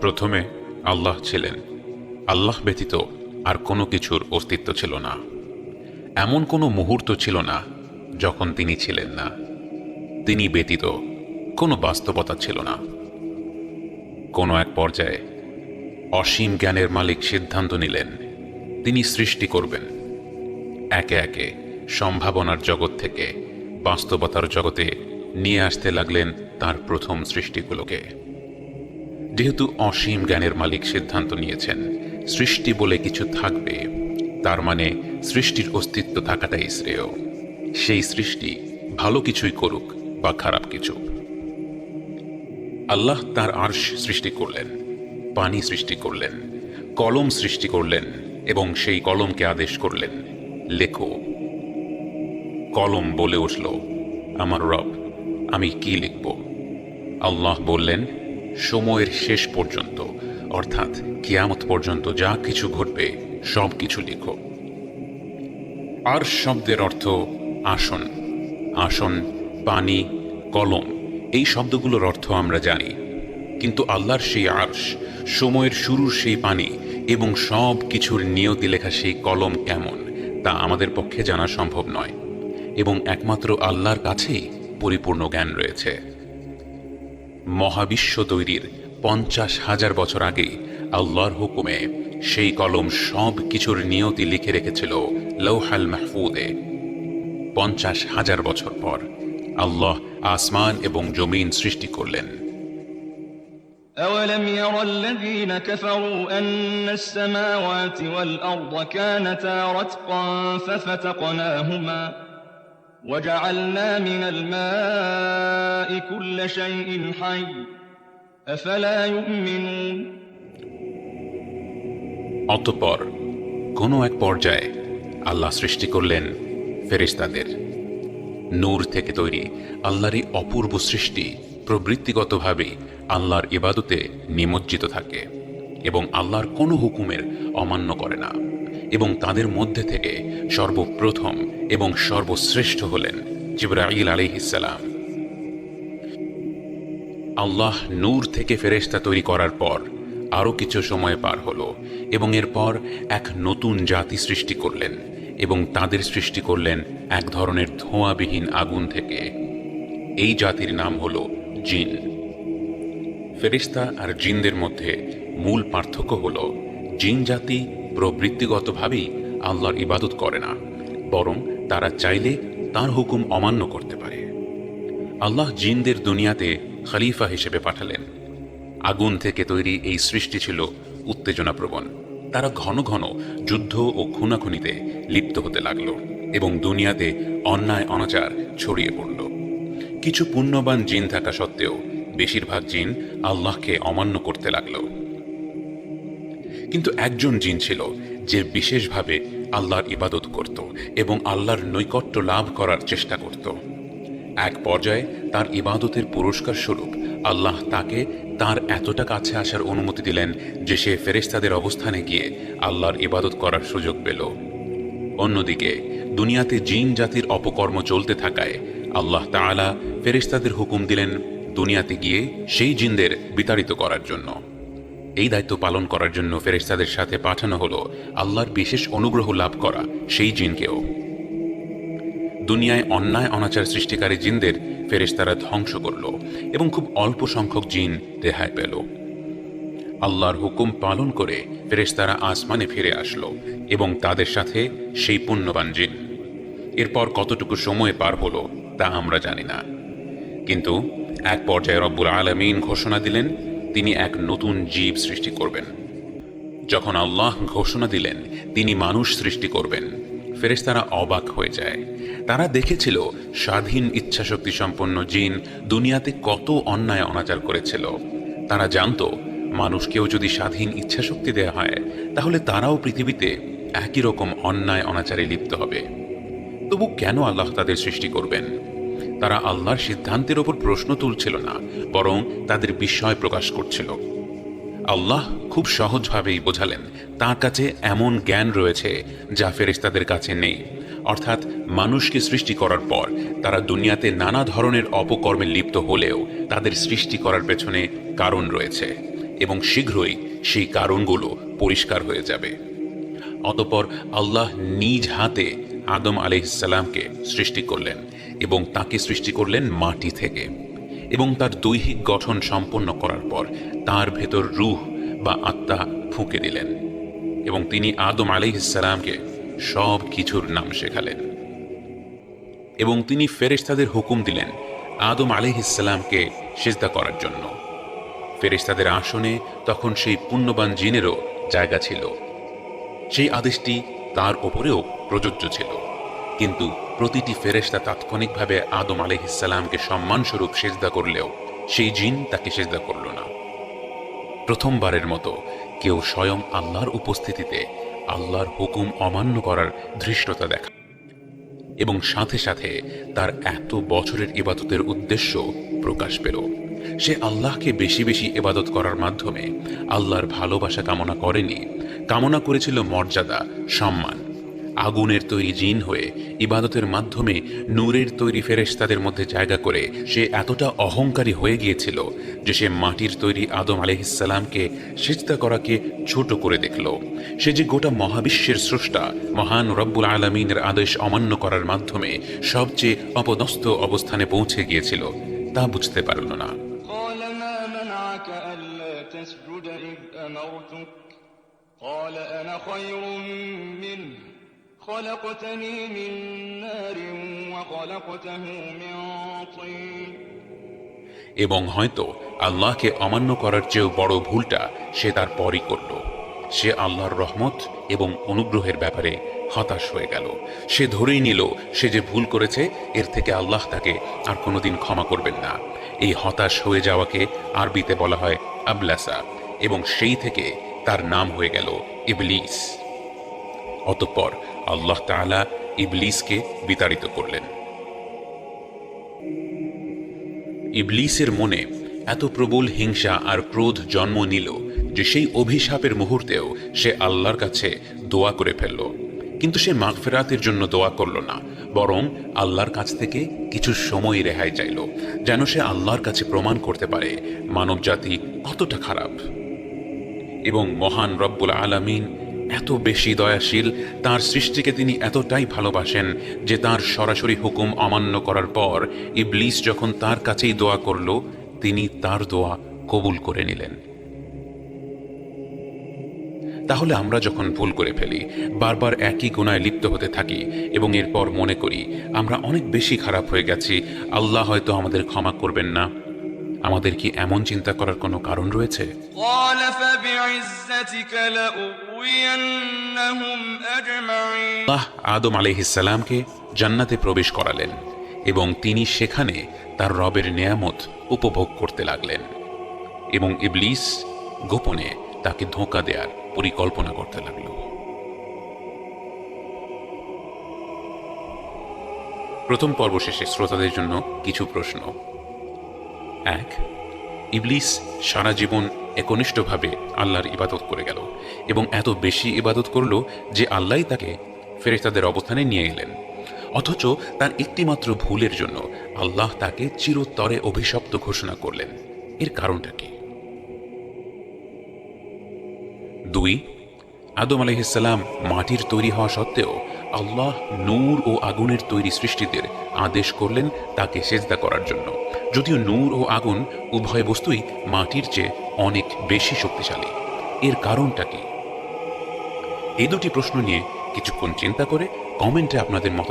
প্রথমে আল্লাহ ছিলেন। আল্লাহ ব্যতীত আর কোনো কিছুর অস্তিত্ব ছিল না। এমন কোনো মুহূর্ত ছিল না যখন তিনি ছিলেন না। তিনি ব্যতীত কোনো বাস্তবতা ছিল না। কোনো এক পর্যায়ে অসীম জ্ঞানের মালিক সিদ্ধান্ত নিলেন তিনি সৃষ্টি করবেন। একে একে সম্ভাবনার জগৎ থেকে বাস্তবতার জগতে নিয়ে আসতে লাগলেন তার প্রথম সৃষ্টিগুলোকে। যেহেতু অসীম জ্ঞানের মালিক সিদ্ধান্ত নিয়েছেন সৃষ্টি বলে কিছু থাকবে, তার মানে সৃষ্টির অস্তিত্ব থাকাটাই শ্রেয়। সেই সৃষ্টি ভালো কিছুই করুক বা খারাপ কিছু। আল্লাহ তার আরশ সৃষ্টি করলেন, পানি সৃষ্টি করলেন, কলম সৃষ্টি করলেন এবং সেই কলমকে আদেশ করলেন, লেখো। কলম বলে উঠল, আমার রব, আমি কি লিখব? আল্লাহ বললেন, সময়ের শেষ পর্যন্ত অর্থাৎ কিয়ামত পর্যন্ত যা কিছু ঘটবে সব কিছু লিখো। আরশ শব্দের অর্থ আসন। আসন, পানি, কলম, এই শব্দগুলোর অর্থ আমরা জানি, কিন্তু আল্লাহর সেই আরশ, সময়ের শুরুর সেই পানি এবং সব কিছুর নিয়তি লেখা সেই কলম কেমন তা আমাদের পক্ষে জানা সম্ভব নয়, এবং একমাত্র আল্লাহর কাছেই পরিপূর্ণ জ্ঞান রয়েছে। মহাবিশ্ব তৈরির 50,000 বছর আগেই আল্লাহর হুকুমে সেই কলম সব কিছুর নিয়তি লিখে রেখেছিল লৌহাল মাহফুদে। 50,000 বছর পর আল্লাহ আসমান এবং জমিন সৃষ্টি করলেন। أولم ير الذين كفروا أن السماوات والأرض كانتا رتقا ففتقناهما وجعلنا من الماء كل شيء حي أفلا يؤمنون। অতঃপর কোনো এক পর্যায়ে আল্লাহ সৃষ্টি করলেন ফেরেশতাদের। নূর থেকে তৈরি আল্লাহরই অপূর্ব সৃষ্টি প্রবৃত্তিগতভাবেই আল্লাহর ইবাদতে নিমজ্জিত থাকে এবং আল্লাহর কোনো হুকুমের অমান্য করে না, এবং তাদের মধ্যে থেকে সর্বপ্রথম এবং সর্বশ্রেষ্ঠ হলেন জিবরাঈল আলাইহিস সালাম। আল্লাহ নূর থেকে ফেরেশতা তৈরি করার পর আরও কিছু সময় পার হলো এবং এরপর এক নতুন জাতি সৃষ্টি করলেন এবং তাদের সৃষ্টি করলেন এক ধরনের ধোঁয়াবিহীন আগুন থেকে। এই জাতির নাম হল জিন। ফেরেশতা আর জিনদের মধ্যে মূল পার্থক্য হল জিন জাতি প্রবৃত্তিগতভাবেই আল্লাহর ইবাদত করে না, বরং তারা চাইলে তার হুকুম অমান্য করতে পারে। আল্লাহ জিনদের দুনিয়াতে খলিফা হিসেবে পাঠালেন। আগুন থেকে তৈরি এই সৃষ্টি ছিল উত্তেজনাপ্রবণ। তারা ঘন ঘন যুদ্ধ ও খুনাখুনিতে লিপ্ত হতে লাগল এবং দুনিয়াতে অন্যায় অনাচার ছড়িয়ে পড়ল। কিছু পুণ্যবান জিন থাকা সত্ত্বেও বেশিরভাগ জিন আল্লাহকে অমান্য করতে লাগল। কিন্তু একজন জিন ছিল যে বিশেষভাবে আল্লাহর ইবাদত করত এবং আল্লাহর নৈকট্য লাভ করার চেষ্টা করত। এক পর্যায়ে তার ইবাদতের পুরস্কার স্বরূপ আল্লাহ তাকে তার এতটা কাছে আসার অনুমতি দিলেন যে সে ফেরেশতাদের অবস্থানে গিয়ে আল্লাহর ইবাদত করার সুযোগ পেল। অন্যদিকে দুনিয়াতে জিন জাতির অপকর্ম চলতে থাকায় আল্লাহ তাআলা ফেরেশতাদের হুকুম দিলেন দুনিয়াতে গিয়ে সেই জিনদের বিতাড়িত করার জন্য। এই দায়িত্ব পালন করার জন্য ফেরেশতাদের সাথে পাঠানো হলো আল্লাহর বিশেষ অনুগ্রহ লাভ করা সেই জিনকেও। দুনিয়ায় অন্যায় অনাচার সৃষ্টিকারী জিনদের ফেরেশতারা ধ্বংস করল এবং খুব অল্প সংখ্যক জিন রেহাই পেল। আল্লাহর হুকুম পালন করে ফেরেশতারা আসমানে ফিরে আসলো এবং তাদের সাথে সেই পুণ্যবান জিন। এরপর কতটুকু সময় পার হলো তা আমরা জানি না, কিন্তু এক পর্যায়ে রব্বুল আলামিন ঘোষণা দিলেন তিনি এক নতুন জীব সৃষ্টি করবেন। যখন আল্লাহ ঘোষণা দিলেন তিনি মানুষ সৃষ্টি করবেন, ফেরেশতারা অবাক হয়ে যায়। তারা দেখেছিল স্বাধীন ইচ্ছাশক্তি সম্পন্ন জিন দুনিয়াতে কত অন্যায় অনাচার করেছিল। তারা জানত মানুষকেও যদি স্বাধীন ইচ্ছাশক্তি দেয়া হয় তাহলে তারাও পৃথিবীতে একই রকম অন্যায় অনাচারে লিপ্ত হবে। তবু কেন আল্লাহ তাদের সৃষ্টি করবেন? তারা আল্লাহর সিদ্ধান্তের ওপর প্রশ্ন তুলছিল না, বরং তাদের বিস্ময় প্রকাশ করছিল। আল্লাহ খুব সহজভাবেই বোঝালেন তার কাছে এমন জ্ঞান রয়েছে যা ফেরেশতাদের কাছে নেই। অর্থাৎ মানুষকে সৃষ্টি করার পর তারা দুনিয়াতে নানা ধরনের অপকর্মে লিপ্ত হলেও তাদের সৃষ্টি করার পেছনে কারণ রয়েছে এবং শীঘ্রই সেই কারণগুলো পরিষ্কার হয়ে যাবে। অতঃপর আল্লাহ নিজ হাতে আদম আলাইহিসসালামকে সৃষ্টি করলেন এবং তাকে সৃষ্টি করলেন মাটি থেকে, এবং তার দৈহিক গঠন সম্পন্ন করার পর তার ভেতর রূহ বা আত্মা ফুঁকে দিলেন এবং তিনি আদম আলাইহিসসালামকে সব কিছুর নাম শেখালেন। এবং তিনি ফেরেশতাদের হুকুম দিলেন আদম আলাইহিসসালামকে সিজদা করার জন্য। ফেরেশতাদের আসনে তখন সেই পুণ্যবান জিনেরও জায়গা ছিল। সেই আদেশটি তার ওপরেও প্রযোজ্য ছিল, কিন্তু প্রতিটি ফেরেশতা তাৎক্ষণিকভাবে আদম আলাইহিসসালামকে সম্মানস্বরূপ সিজদা করলেও সেই জিন তাকে সিজদা করল না। প্রথমবারের মতো কেউ স্বয়ং আল্লাহর উপস্থিতিতে আল্লাহর হুকুম অমান্য করার ধৃষ্টতা দেখা এবং সাথে সাথে তার এত বছরের ইবাদতের উদ্দেশ্য প্রকাশ পেল। সে আল্লাহকে বেশি বেশি ইবাদত করার মাধ্যমে আল্লাহর ভালোবাসা কামনা করেনি, কামনা করেছিল মর্যাদা, সম্মান। আগুনের তৈরি জিন হয়ে ইবাদতের মাধ্যমে নূরের তৈরি ফেরেশতাদের মধ্যে জায়গা করে সে এতটা অহংকারী হয়ে গিয়েছিল যে সে মাটির তৈরি আদম আলাইহিসসালামকে সিজদা করাকে ছোট করে দেখল। সে যে গোটা মহাবিশ্বের স্রষ্টা মহান রব্বুল আলামিনের আদেশ অমান্য করার মাধ্যমে সবচেয়ে অপদস্থ অবস্থানে পৌঁছে গিয়েছিল তা বুঝতে পারল না। قال ما منعك ألا تسجد إذ أمرتك قال أنا خير منه خلقتني من نار وخلقته من طين। এবং হয়তো আল্লাহকে অমান্য করার চেয়েও বড় ভুলটা সে তার পরই করল। সে আল্লাহর রহমত এবং অনুগ্রহের ব্যাপারে হতাশ হয়ে গেল। সে ধরেই নিল সে যে ভুল করেছে এর থেকে আল্লাহ তাকে আর কোনোদিন ক্ষমা করবেন না। এই হতাশ হয়ে যাওয়াকে আরবিতে বলা হয় আবলাসা, এবং সেই থেকে তার নাম হয়ে গেল ইবলিস। অতঃপর আল্লাহ তাআলা ইবলিসকে বিতাড়িত করলেন। ইবলিসের মনে এত প্রবল হিংসা আর ক্রোধ জন্ম নিল যে সেই অভিশাপের মুহূর্তেও সে আল্লাহর কাছে দোয়া করে ফেলল। কিন্তু সে মাগফিরাতের জন্য দোয়া করল না, বরং আল্লাহর কাছ থেকে কিছু সময় রেহাই চাইল, যেন সে আল্লাহর কাছে প্রমাণ করতে পারে মানবজাতি কতটা খারাপ। এবং মহান রব্বুল আলামিন এত বেশি দয়াশীল, তার সৃষ্টিকে তিনি এতটাই ভালোবাসেন যে তার সরাসরি হুকুম অমান্য করার পর ইবলিস যখন তার কাছেই দোয়া করল, তিনি তার দোয়া কবুল করে নিলেন। তাহলে আমরা যখন ভুল করে ফেলি, বারবার একই গুনায় লিপ্ত হতে থাকি এবং এরপর মনে করি আমরা অনেক বেশি খারাপ হয়ে গেছি, আল্লাহ হয়তো আমাদের ক্ষমা করবেন না, আমাদের কি এমন চিন্তা করার কোনো কারণ রয়েছে? قال فبعزتك لأغوينهم أجمعين। আল্লাহ আদম আলাইহিসসালামকে জান্নাতে প্রবেশ করালেন এবং তিনি সেখানে তার রবের নেয়ামত উপভোগ করতে লাগলেন, এবং ইবলিস গোপনে তাকে ধোঁকা দেওয়ার পরিকল্পনা করতে লাগল। প্রথম পর্ব শেষে শ্রোতাদের জন্য কিছু প্রশ্ন। 1. ইবলিস সারা জীবন একনিষ্ঠভাবে আল্লাহর ইবাদত করে গেল এবং এত বেশি ইবাদত করল যে আল্লাহই তাকে ফেরেশতাদের অবস্থানে নিয়ে এলেন, অথচ তার একটিমাত্র ভুলের জন্য আল্লাহ তাকে চিরতরে অভিশপ্ত ঘোষণা করলেন। এর কারণটা কি? 2. আদম আলাইহিসসালাম মাটির তৈরি হওয়া সত্ত্বেও আল্লাহ নূর ও আগুনের তৈরি সৃষ্টিদের আদেশ করলেন তাকে সেজদা করার জন্য, যদিও নূর ও আগুন উভয় বস্তুই মাটির চেয়ে অনেক বেশি শক্তিশালী। এর কারণটা কি? এই দুটি প্রশ্ন নিয়ে কিছুক্ষণ চিন্তা করে কমেন্টে আপনাদের মতামত